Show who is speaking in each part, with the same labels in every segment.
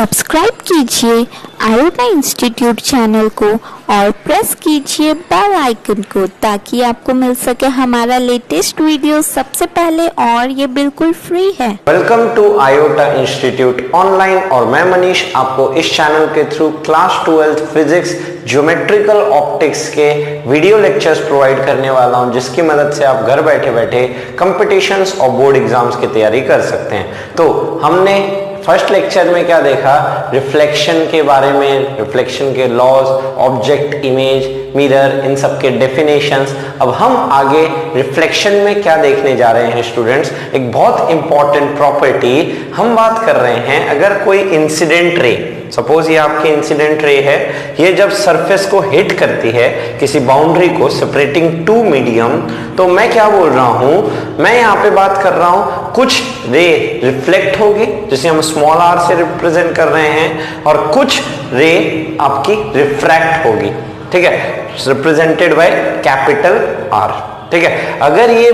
Speaker 1: Subscribe कीजिए iota institute channel को और प्रेस कीजिए बेल आइकन को ताकि आपको मिल सके हमारा लेटेस्ट वीडियो सबसे पहले, और ये बिल्कुल फ्री है।
Speaker 2: Welcome to Iota institute online और मैं मनीष आपको इस चैनल के through class 12 physics geometrical optics के वीडियो लेक्चर्स प्रोवाइड करने वाला हूं, जिसकी मदद से आप घर बैठे बैठे कंपटीशंस और बोर्ड एग्जाम्स की तैयारी कर सकते हैं। तो हमने फर्स्ट लेक्चर में क्या देखा, रिफ्लेक्शन के बारे में, रिफ्लेक्शन के लॉज, ऑब्जेक्ट, इमेज, मिरर, इन सब के डेफिनेशंस। अब हम आगे रिफ्लेक्शन में क्या देखने जा रहे हैं स्टूडेंट्स, एक बहुत इंपॉर्टेंट प्रॉपर्टी हम बात कर रहे हैं। अगर कोई इंसिडेंट रे, सपोज ये आपकी इंसिडेंट रे है, ये जब सरफेस को हिट करती है, किसी बाउंड्री को सेपरेटिंग टू मीडियम, तो मैं क्या बोल रहा हूं, मैं यहाँ पे बात कर रहा हूं कुछ रे रिफ्लेक्ट होगी, जिसे हम स्मॉल आर से रिप्रेजेंट कर रहे हैं, और कुछ रे आपकी रिफ्रैक्ट होगी, ठीक है, रिप्रेजेंटेड बाय कैपिटल आर, ठीक है। अगर ये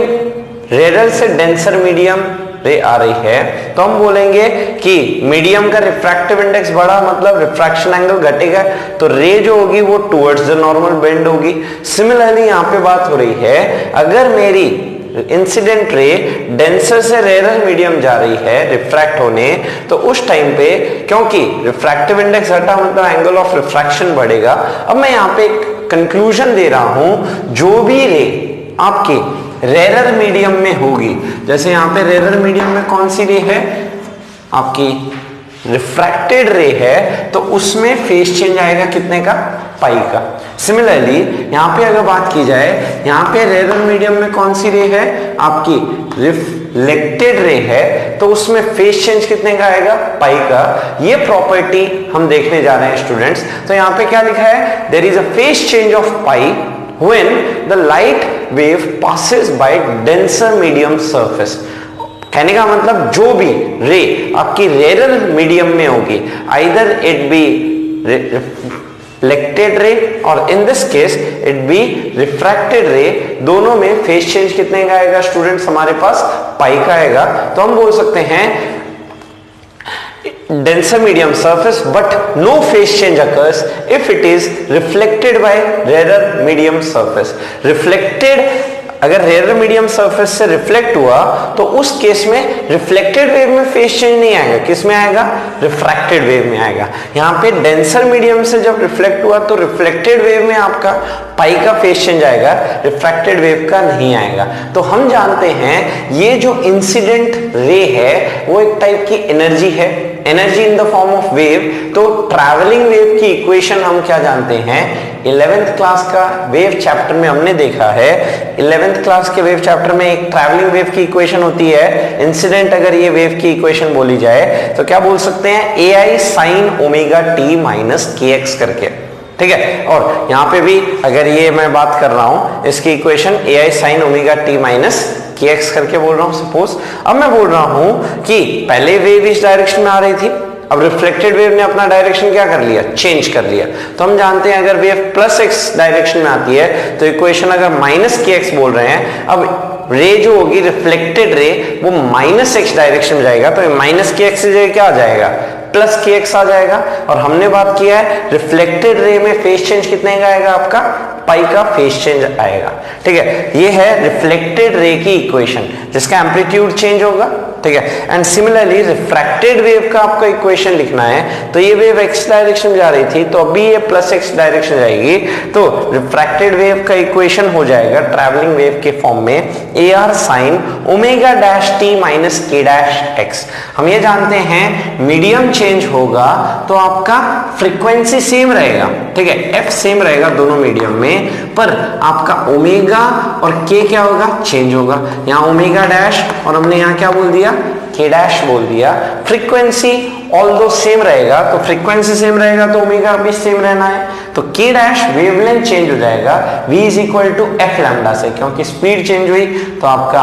Speaker 2: रेयर से डेंसर मीडियम रे आ रही है तो हम बोलेंगे कि मीडियम का रिफ्रैक्टिव इंडेक्स बढ़ा, मतलब रिफ्रैक्शन एंगल घटेगा, तो रे जो होगी वो टुवर्ड्स द नॉर्मल बेंड होगी। सिमिलरली यहाँ पे बात हो रही है, अगर मेरी इंसिडेंट रे डेंसर से रेयर मीडियम जा रही है रिफ्रैक्ट होने, तो उस टाइम पे क्योंकि रिफ्रैक्टिव इंडेक्स घटा मतलब एंगल ऑफ रिफ्रैक्शन बढ़ेगा। अब मैं यहाँ पे एक कंक्लूजन दे रहा हूं, जो भी रे आपकी रेयर मीडियम में होगी, जैसे यहाँ पे रेयर मीडियम में कौन सी रे है, आपकी रिफ्रैक्टेड रे है, तो उसमें फेस चेंज आएगा कितने का, पाई का। सिमिलरली यहाँ पे अगर बात की जाए, यहाँ पे रेयर मीडियम में कौन सी रे है, आपकी रिफ्लेक्टेड रे है, तो उसमें फेस चेंज कितने का आएगा, पाई का। ये प्रॉपर्टी हम देखने जा रहे हैं स्टूडेंट्स। तो यहाँ पे क्या लिखा है, there is a phase change of pi when the light wave passes by denser medium surface। कहने का मतलब जो भी रे आपकी रेयर मीडियम में होगी, either it be reflected ray और in this case it be refracted ray, दोनों में फेस चेंज कितने का आएगा स्टूडेंट्स, हमारे पास पाई का आएगा। तो हम बोल सकते हैं denser medium surface but no phase change occurs if it is reflected by rarer medium surface। reflected अगर रेयर मीडियम सरफेस से रिफ्लेक्ट हुआ तो उस केस में रिफ्लेक्टेड वेव में फेस चेंज नहीं आएगा, किस में आएगा, रिफ्रैक्टेड वेव में आएगा। यहाँ पे डेंसर मीडियम से जब रिफ्लेक्ट हुआ तो रिफ्लेक्टेड वेव में आपका पाई का फेस चेंज आएगा, रिफ्रैक्टेड वेव का नहीं आएगा। तो हम जानते हैं ये जो इंसिडेंट रे है वो एक टाइप की एनर्जी है, energy in the form of wave. तो ट्रैवलिंग वेव की इक्वेशन हम क्या जानते हैं, 11th क्लास का वेव चैप्टर में हमने देखा है। 11th क्लास के वेव चैप्टर में एक ट्रैवलिंग वेव की इक्वेशन होती है, इंसिडेंट अगर ये वेव की इक्वेशन बोली जाए तो क्या बोल सकते हैं, ai sin omega t minus kx करके, ठीक है। और यहाँ पे भी अगर ये मैं बात कर रहा हूं इसकी equation ai sin omega t minus kx करके बोल रहा हूं सपोज। अब मैं बोल रहा हूं कि पहले वेव इस डायरेक्शन में आ रही थी, अब रिफ्लेक्टेड वेव ने अपना डायरेक्शन क्या कर लिया, चेंज कर लिया। तो हम जानते हैं अगर वेव प्लस एक्स डायरेक्शन में आती है तो इक्वेशन अगर माइनस के एक्स बोल रहे हैं, अब रे जो होगी रिफ्लेक्टेड रे वो माइनस एक्स डायरेक्शन में जाएगा, तो माइनस के एक्स से क्या आ जाएगा, प्लस के एक्स आ जाएगा। और हमने बात किया है रिफ्लेक्टेड रे में फेस चेंज कितने का आएगा, आपका पाई का फेस चेंज आएगा, ठीक है। ये है रिफ्लेक्टेड रे की इक्वेशन जिसका एम्पलीट्यूड चेंज होगा, ठीक है। एंड सिमिलरली रिफ्रैक्टेड वेव का आपको इक्वेशन लिखना है, तो ये वेव एक्स डायरेक्शन में जा रही थी, तो अभी ये प्लस एक्स डायरेक्शन जाएगी, तो रिफ्रैक्टेड वेव का इक्वेशन हो जाएगा ट्रैवलिंग वेव के फॉर्म में ar sin omega dash t minus k dash x। हम ये जानते हैं मीडियम चेंज होगा तो आपका फ्रीक्वेंसी सेम रहेगा, ठीक है, f सेम रहेगा दोनों मीडियम में, पर आपका ओमेगा और k क्या होगा, चेंज होगा। यहाँ ओमेगा डैश और हमने यहाँ क्या बोल दिया, k डैश बोल दिया। फ्रीक्वेंसी ऑल्दो सेम रहेगा, तो फ्रीक्वेंसी सेम रहेगा तो ओमेगा भी सेम रहना है, तो k डैश वेवलेंथ चेंज हो जाएगा v is equal to f lambda से, क्योंकि स्पीड चेंज हुई तो आपका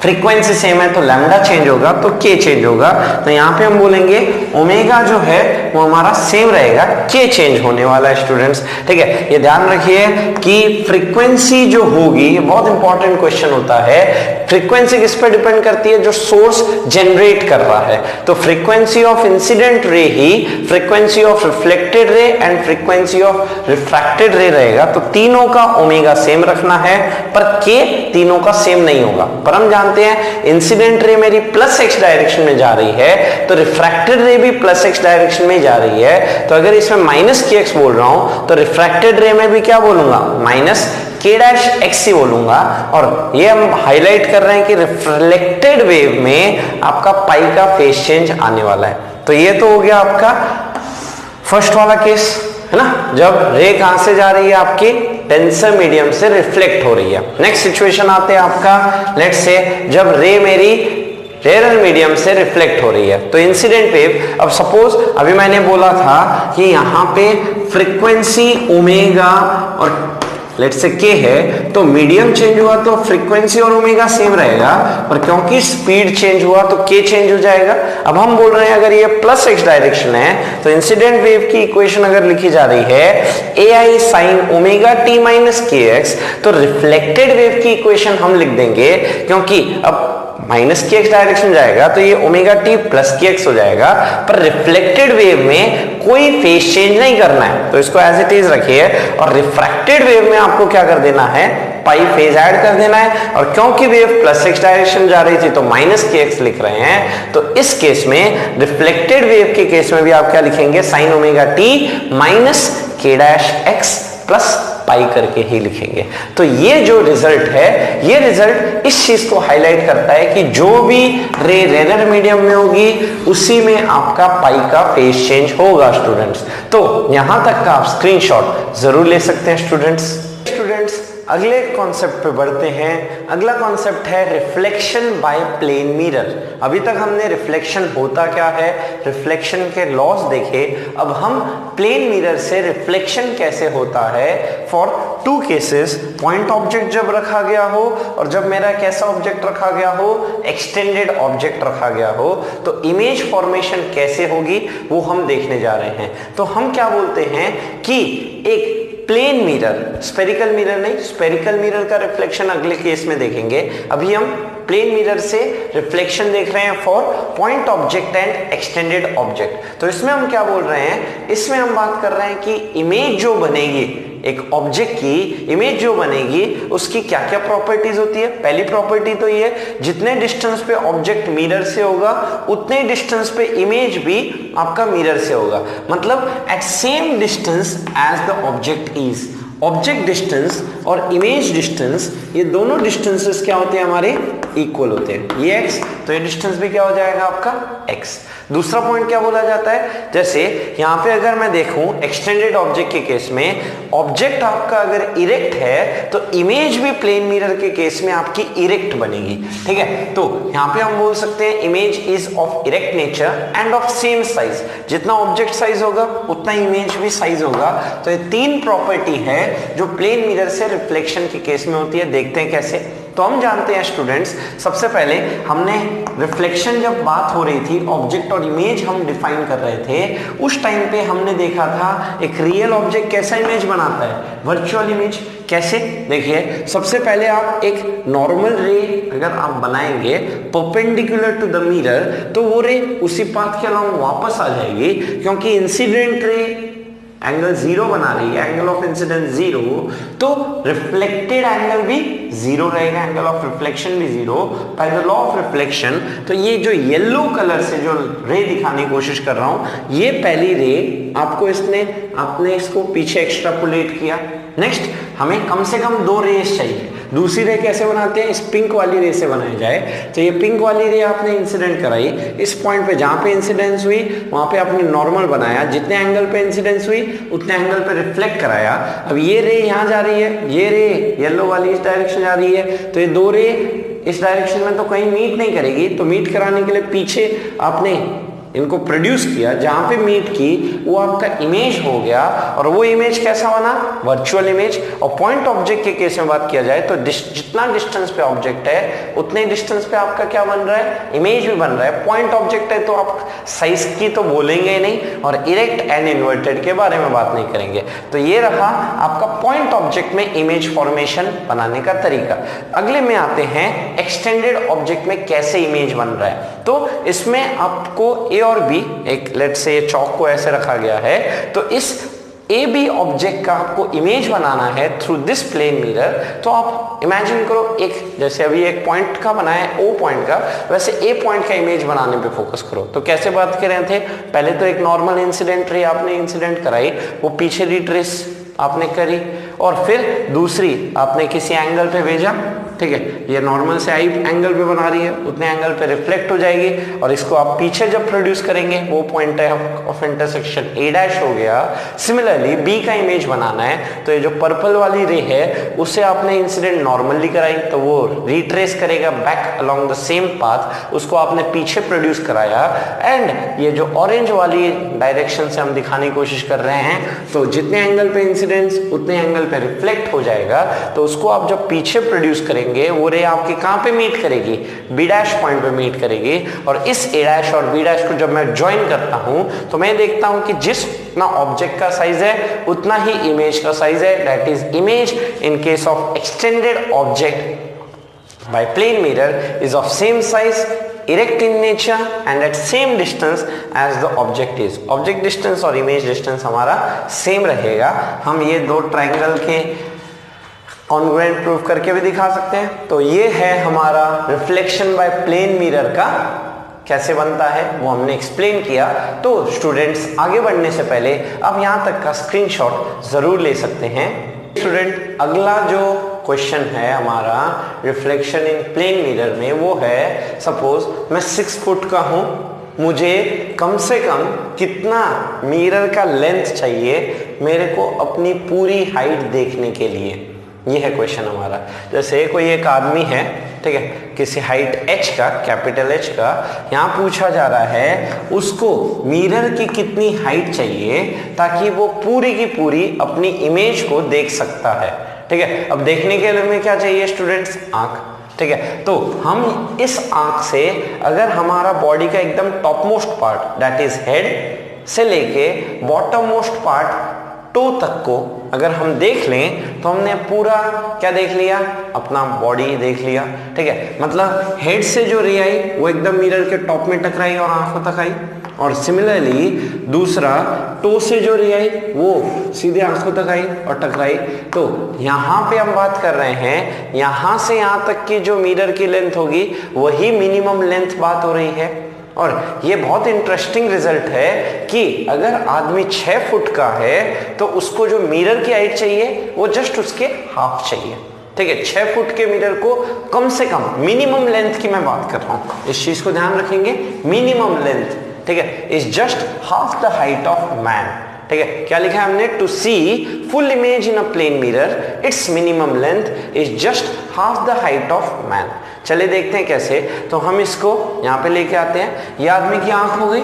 Speaker 2: फ्रीक्वेंसी सेम है तो लैम्डा चेंज होगा तो के चेंज होगा। तो यहाँ पे हम बोलेंगे ओमेगा जो है वो हमारा सेम रहेगा, के चेंज होने वाला है स्टूडेंट्स। ठीक है, ये ध्यान रखिए कि फ्रीक्वेंसी जो होगी, ये बहुत इंपॉर्टेंट क्वेश्चन होता है, फ्रीक्वेंसी किस पे डिपेंड करती है, जो सोर्स जनरेट कर रहा है। तो frequency of incident ray he frequency of reflected ray and frequency of refracted रे रहेगा। तो तीनों का ओमेगा सेम रखना है, पर के तीनों का सेम नहीं होगा। पर हम जानते हैं इंसिडेंट रे मेरी प्लस एक्स डायरेक्शन में जा रही है, तो रिफ्रैक्टेड रे भी प्लस एक्स डायरेक्शन में जा रही है। तो अगर इसमें माइनस के एक्स बोल रहा हूं तो रिफ्रैक्टेड रे में भी क्या बोलूंगा, माइनस के डैश एक्स ही बोलूंगा। और ये हम हाईलाइट कर रहे हैं कि रिफ्लेक्टेड वेव में आपका पाई का फेज चेंज आने वाला है। तो ये तो हो गया आपका फर्स्ट वाला केस, है ना, जब रे कहां से जा रही है, आपकी डेंसर मीडियम से रिफ्लेक्ट हो रही है। नेक्स्ट सिचुएशन आते हैं आपका, लेट्स से जब रे मेरी रेयर मीडियम से रिफ्लेक्ट हो रही है। तो इंसिडेंट वेव, अब सपोज अभी मैंने बोला था कि यहां पे फ्रीक्वेंसी ओमेगा और लेट्स से के है, तो मीडियम चेंज हुआ तो फ्रीक्वेंसी और ओमेगा सेम रहेगा, और क्योंकि स्पीड चेंज हुआ तो के चेंज हो जाएगा। अब हम बोल रहे हैं अगर ये प्लस एक्स डायरेक्शन है तो इंसिडेंट वेव की इक्वेशन अगर लिखी जा रही है ए आई साइन ओमेगा टी माइनस के एक्स, तो रिफ्लेक्टेड वेव की इक्वेशन हम लिख देंगे, क्योंकि अब माइनस के एक्स डायरेक्शन जाएगा तो ये ओमेगा टी प्लस के एक्स हो जाएगा। पर रिफ्लेक्टेड वेव में कोई फेज चेंज नहीं करना है, तो इसको एज इट इज रखिए। और रिफ्रैक्टेड वेव में आपको क्या कर देना है, पाई फेज ऐड कर देना है। और क्योंकि वेव प्लस एक्स डायरेक्शन जा रही थी तो माइनस के एक्स लिख रहे हैं। तो इस केस में रिफ्लेक्टेड वेव के केस में भी आप क्या लिखेंगे, साइन ओमेगा टी माइनस के डैश एक्स प्लस पाई करके ही लिखेंगे। तो ये जो रिजल्ट है, ये रिजल्ट इस चीज को हाईलाइट करता है कि जो भी रे रेयर मीडियम में होगी उसी में आपका पाई का फेज चेंज होगा स्टूडेंट्स। तो यहां तक का आप स्क्रीनशॉट जरूर ले सकते हैं स्टूडेंट्स। अगले कॉन्सेप्ट पे बढ़ते हैं। अगला कॉन्सेप्ट है रिफ्लेक्शन बाय प्लेन मिरर। अभी तक हमने रिफ्लेक्शन होता क्या है, रिफ्लेक्शन के लॉस देखे। अब हम प्लेन मिरर से रिफ्लेक्शन कैसे होता है for two cases, point object जब रखा गया हो और जब मेरा कैसा ऑब्जेक्ट रखा गया हो, एक्सटेंडेड ऑब्जेक्ट रखा गया हो, तो इमेज फॉर्मेशन कैसे होगी वो हम देखने जा रहे हैं। तो हम क्या बोलते हैं कि एक प्लेन मिरर, स्फेरिकल मिरर नहीं, स्फेरिकल मिरर का रिफ्लेक्शन अगले केस में देखेंगे। अभी हम प्लेन मिरर से रिफ्लेक्शन देख रहे हैं for point object and extended object. तो इसमें हम क्या बोल रहे हैं, इसमें हम बात कर रहे हैं कि इमेज जो बनेगी, एक ऑब्जेक्ट की इमेज जो बनेगी उसकी क्या क्या प्रॉपर्टीज होती है। पहली प्रॉपर्टी तो ये, जितने डिस्टेंस पे ऑब्जेक्ट मिरर से होगा उतने डिस्टेंस पे इमेज भी आपका मिरर से होगा। मतलब at same distance as the object is. Object distance और इमेज डिस्टेंस, ये दोनों डिस्टेंसेस क्या होते हैं, हमारे इक्वल होते हैं। ये x, तो ये डिस्टेंस भी क्या हो जाएगा आपका x। दूसरा पॉइंट क्या बोला जाता है, जैसे यहाँ पे अगर मैं देखूं एक्सटेंडेड ऑब्जेक्ट के केस में, ऑब्जेक्ट आपका अगर इरेक्ट है तो इमेज भी प्लेन मिरर के केस में आपकी इरेक्ट बनेगी। ठीक है, तो यहाँ पे हम बोल सकते हैं image is of erect nature end of same size. जितना ऑब्जेक्ट साइज होगा उतना इमेज भी साइज होगा। तो ये तीन प्रॉपर्टी है जो प्लेन मिरर से रिफ्लेक्शन के केस में होती है। देखते हैं कैसे। तो हम जानते हैं स्टूडेंट्स, सबसे पहले हमने रिफ्लेक्शन जब बात हो रही थी, ऑब्जेक्ट और इमेज हम डिफाइन कर रहे थे, उस टाइम पे हमने देखा था एक रियल ऑब्जेक्ट कैसा इमेज बनाता है, वर्चुअल इमेज। कैसे, देखिए सबसे पहले आप एक नॉर्मल रे अगर आप बनाएंगे परपेंडिकुलर टू द मिरर, तो वो रे उसी पाथ के अलांग वापस आ जाएगी, क्योंकि इंसिडेंट रे एंगल जीरो बना रही है, एंगल ऑफ इंसिडेंस जीरो, तो रिफ्लेक्टेड एंगल भी जीरो रहेगा, एंगल ऑफ रिफ्लेक्शन भी zero by the law of reflection. तो ये जो येलो कलर से जो रे दिखाने की कोशिश कर रहा हूं, ये पहली रे आपको आपने इसको पीछे एक्सट्रापोलेट किया। नेक्स्ट हमें कम से कम दो रेस चाहिए। दूसरी रे कैसे बनाते हैं, इस पिंक वाली रे से बनाई जाए। तो ये पिंक वाली रे आपने इंसिडेंट कराई, इस पॉइंट पे जहां पे इंसिडेंस हुई वहां पे आपने नॉर्मल बनाया, जितने एंगल पे इंसिडेंस हुई उतने एंगल पे रिफ्लेक्ट कराया। अब ये रे यहां जा रही है, ये रे येलो वाली इस डायरेक्शन जा रही है, तो ये दो रे इस डायरेक्शन में तो कहीं मीट नहीं करेगी। तो मीट कराने के लिए पीछे आपने इनको प्रोड्यूस किया, जहां पे मीट की, वो आपका इमेज हो गया। और वो इमेज कैसा बना? Virtual image. और पॉइंट ऑब्जेक्ट के केस में बात किया जाए तो जितना डिस्टेंस पे ऑब्जेक्ट है उतने डिस्टेंस पे आपका क्या बन रहा है? इमेज भी बन रहा है। पॉइंट ऑब्जेक्ट है तो आप साइज की तो बोलेंगे ही नहीं, और इरेक्ट एंड इन्वर्टेड के बारे में बात नहीं करेंगे। तो ये रहा आपका पॉइंट ऑब्जेक्ट में इमेज फॉर्मेशन बनाने का तरीका। अगले में आते हैं एक्सटेंडेड ऑब्जेक्ट में कैसे इमेज बन रहा है। तो इसमें आपको ए और बी, एक लेट्स से चौक को ऐसे रखा गया है, तो इस ए बी ऑब्जेक्ट का आपको इमेज बनाना है थ्रू दिस प्लेन मिरर। तो आप इमेजिन करो, एक जैसे अभी एक पॉइंट का बना है ओ पॉइंट का, वैसे ए पॉइंट का इमेज बनाने पे फोकस करो। तो कैसे बात कर रहे थे? पहले तो एक नॉर्मल इंसिडेंट रही, आपने इंसिडेंट कराई, वो पीछे रिट्रेस आपने करी, और फिर दूसरी आपने किसी एंगल पे भेजा, ठीक है, ये नॉर्मल से आई एंगल पे बना रही है, उतने एंगल पे रिफ्लेक्ट हो जाएगी, और इसको आप पीछे जब प्रोड्यूस करेंगे वो point of intersection A dash हो गया। सिमिलरली बी का इमेज बनाना है, तो ये जो पर्पल वाली रे है उससे आपने इंसिडेंट नॉर्मली कराई, तो वो रिट्रेस करेगा back along the same path, उसको आपने पीछे प्रोड्यूस कराया। एंड ये जो ऑरेंज वाली डायरेक्शन से हम दिखाने की कोशिश कर रहे हैं, तो जितने एंगल पे इंसिडेंस उतने एंगल पे रिफ्लेक्ट हो जाएगा, तो उसको आप जब पीछे प्रोड्यूस करेंगे वो रे आपके कहां पे मीट करेगी? बी डैश पॉइंट पे मीट करेगी। और इस ए डैश और बी डैश को जब मैं ज्वाइन करता हूं तो मैं देखता हूं कि जितना ऑब्जेक्ट का साइज है उतना ही इमेज का साइज है। That is image in case of extended object by plane mirror is of same size, erect in nature and at same distance as the object is. Object distance और image distance हमारा same रहेगा। हम ये दो triangle के congruent proof करके भी दिखा सकते हैं। तो ये है हमारा रिफ्लेक्शन बाय प्लेन मिरर का कैसे बनता है, वो हमने एक्सप्लेन किया। तो स्टूडेंट्स आगे बढ़ने से पहले आप यहाँ तक का स्क्रीनशॉट जरूर ले सकते हैं। स्टूडेंट अगला जो क्वेश्चन है हमारा रिफ्लेक्शन इन प्लेन मिरर में, वो है सपोज मैं 6 फुट का हूं, मुझे कम से कम कितना मिरर का लेंथ चाहिए मेरे को अपनी पूरी हाइट देखने के लिए, ये है क्वेश्चन हमारा। जैसे कोई एक आदमी है, ठीक है, किसी हाइट h का, कैपिटल H का, यहाँ पूछा जा रहा है उसको मिरर की कितनी हाइट चाहिए ताकि वो पूरी की पूरी अपनी इमेज को देख सकता है। ठीक है, अब देखने के लिए में क्या चाहिए स्टूडेंट्स? आंख। ठीक है, तो हम इस आंख से अगर हमारा बॉडी का एकदम top most part that is head से लेके बॉटम मोस्ट पार्ट टो तक को अगर हम देख लें तो हमने पूरा क्या देख लिया? अपना बॉडी देख लिया। ठीक है, मतलब हेड से जो रे आई वो एकदम मिरर के टॉप में टकराई और आंखों तक आई, और सिमिलरली दूसरा टो से जो रे आई वो सीधे आंखों तक आई और टकराई। तो यहाँ पे हम बात कर रहे हैं यहाँ से यहाँ तक की जो मिरर की लेंथ होगी वही मिनिमम लेंथ बात हो रही है। और ये बहुत इंटरेस्टिंग रिजल्ट है कि अगर आदमी 6 फुट का है तो उसको जो मिरर की हाइट चाहिए वो जस्ट उसके हाफ चाहिए। ठीक है, 6 फुट के मिरर को कम से कम मिनिमम लेंथ की मैं बात कर रहा हूं, इस चीज को ध्यान रखेंगे। मिनिमम लेंथ, ठीक है, is just half the height of man. ठीक है, क्या लिखा है हमने? To see full image in a plane mirror it's minimum length is just half the height of man. चलिए देखते हैं कैसे। तो हम इसको यहाँ पे लेके आते हैं। ये आदमी की आंख हो गई।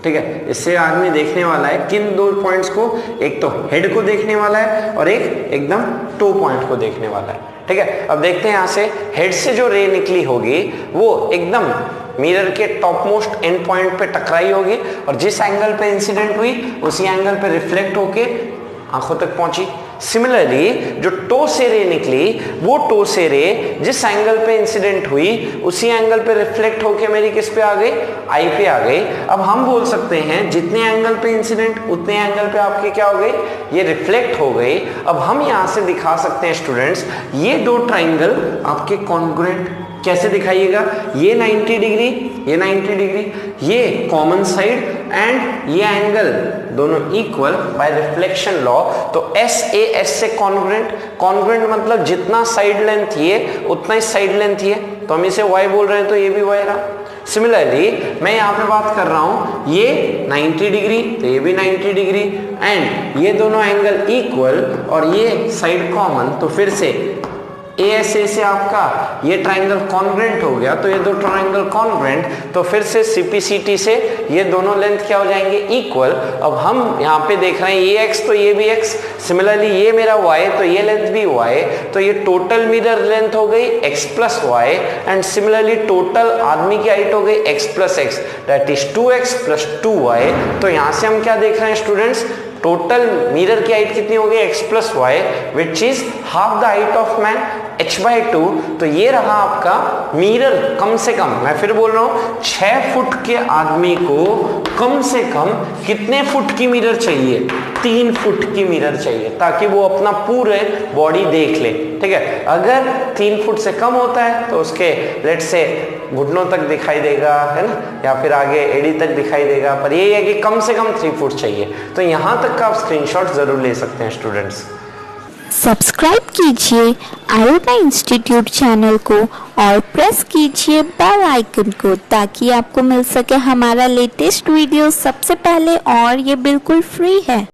Speaker 2: ठीक है, इससे आदमी देखने वाला है किन दो पॉइंट्स को? एक तो हेड को देखने वाला है और एक एकदम टो पॉइंट को देखने वाला है। ठीक है, अब देखते हैं यहाँ से हेड से जो रे निकली होगी वो एकदम मिरर के टॉप मोस्ट एंड पॉइंट पे टकराई होगी और जिस एंगल पे इंसिडेंट हुई उसी एंगल पे रिफ्लेक्ट होके आंखों तक पहुंची। सिमिलरली जो टो से रे निकली वो टो से रे जिस एंगल पे इंसिडेंट हुई उसी एंगल पे रिफ्लेक्ट होके मेरी किस पे आ गई? आई पे आ गई। अब हम बोल सकते हैं जितने एंगल पे इंसिडेंट उतने एंगल पे आपकी क्या हो गई? ये रिफ्लेक्ट हो गई। अब हम यहां से दिखा सकते हैं स्टूडेंट्स, ये दो ट्राइंगल आपके कॉन्ग्रुएंट कैसे दिखाइएगा? ये 90 डिग्री, ये 90 डिग्री, ये कॉमन साइड एंड ये एंगल दोनों इक्वल बाय रिफ्लेक्शन लॉ। तो एस ए एस से कॉन्ग्रुएंट, कॉन्ग्रुएंट मतलब जितना साइड लेंथ ये उतना ही साइड लेंथ ये, तो हम इसे y बोल रहे हैं तो ये भी y रहा। सिमिलरली मैं यहाँ पे बात कर रहा हूं ये 90 डिग्री तो ये भी 90 डिग्री एंड ये दोनों एंगल इक्वल और ये साइड कॉमन, तो फिर से ASA से आपका ये ट्राइंगल कॉन्ग्रुएंट हो गया, तो ये दो ट्राइंगल कॉन्ग्रुएंट, तो फिर से CPCT से ये दोनों लेंथ क्या हो जाएंगे, इक्वल। अब हम यहाँ पे देख रहे हैं ये x तो ये भी x, सिमिलरली ये मेरा y तो ये लेंथ भी y, तो ये टोटल मिरर लेंथ हो गई x plus y, and similarly total आदमी की हाइट हो गई x plus x, that is 2x plus 2y। तो यहाँ से हम क्या देख रहे हैं स्टूडेंट्स, टोटल मिरर की हाइट कितनी होगी, x plus y, which is half the height of man, h/2। तो ये रहा आपका मिरर। कम से कम, मैं फिर बोल रहा हूं, 6 फुट के आदमी को कम से कम कितने फुट की मिरर चाहिए, 3 फुट की मिरर चाहिए, ताकि वो अपना पूरे बॉडी देख ले। ठीक है, अगर 3 फुट से कम होता है तो उसके लेट से घुटनों तक दिखाई देगा, है ना, या फिर आगे एड़ी तक दिखाई देगा, पर ये है कि कम से कम 3 फुट चाहिए। तो यहां तक का आप स्क्रीनशॉट जरूर ले सकते हैं स्टूडेंट्स।
Speaker 1: सब्सक्राइब कीजिए आयोटा इंस्टीट्यूट चैनल को और प्रेस कीजिए बेल आइकन को, ताकि आपको मिल सके हमारा लेटेस्ट वीडियो सबसे पहले, और ये बिल्कुल फ्री है।